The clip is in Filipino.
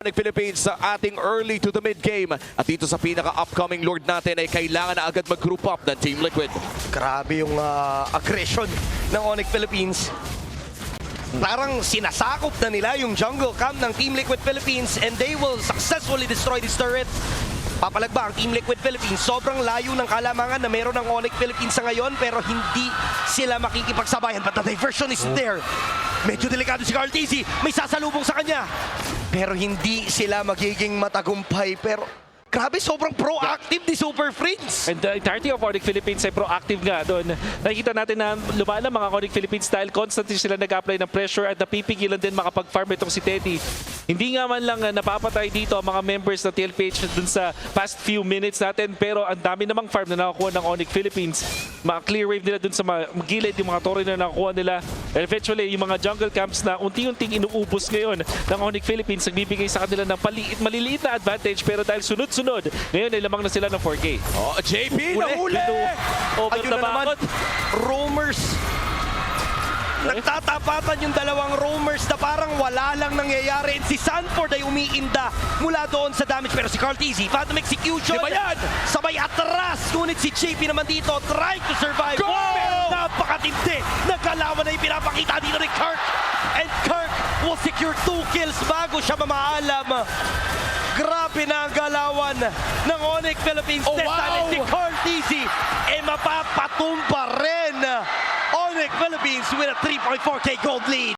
Onyx Philippines sa ating early to the mid game. At dito sa pinaka-upcoming Lord natin ay kailangan na agad mag-group up ng Team Liquid. Grabe yung aggression ng Onyx Philippines. Parang sinasakop na nila yung jungle camp ng Team Liquid Philippines and they will successfully destroy this turret. Papalag ba ang Team Liquid Philippines? Sobrang layo ng kalamangan na meron ng Onyx Philippines sa ngayon pero hindi sila makikipagsabayan. But the diversion is there. Medyo delikado si Carl TZ. May sasalubong sa kanya. Pero hindi sila magiging matagumpay. Pero grabe, sobrang proactive ni Super Friends. And the entirety of Onyx Philippines ay proactive nga doon. Nakikita natin na lumalang mga Onyx Philippines dahil constantly sila nag-apply ng pressure at napipigilan din makapag-farm itong si Teddy. Hindi nga man lang napapatay dito ang mga members ng TLPH dun sa past few minutes natin, pero ang dami namang farm na nakakuha ng Onyx Philippines. Mga-clear wave nila dun sa gilid, yung mga torre na nakakuha nila. And eventually, yung mga jungle camps na unti-unting inuubos ngayon ng Onyx Philippines, nagbibigay sa kanila ng maliliit na advantage, pero dahil sunod-sunod, ngayon ay lamang na sila ng 4K. Oh, JP, nahuli! Over Ayun na na naman, bakot. roamers. Nagtatapatan yung dalawang roamers na parang wala lang nangyayari. And si Sanford ay umiinda mula doon sa damage. Pero si Carl TZ, Phantom Execution, Di ba yan? sabay atras. Ngunit si JP naman dito, trying to survive. Go! Pero napakatindi. Nagkalawan na ipinapakita dito ni Kirk. And Kirk will secure 2 kills bago siya mamaalam. Grabe na ang galawan ng Onyx Philippines. Oh, This time wow! si Carl TZ mapapatumba rin Onyx Philippines with a 3.4K gold lead.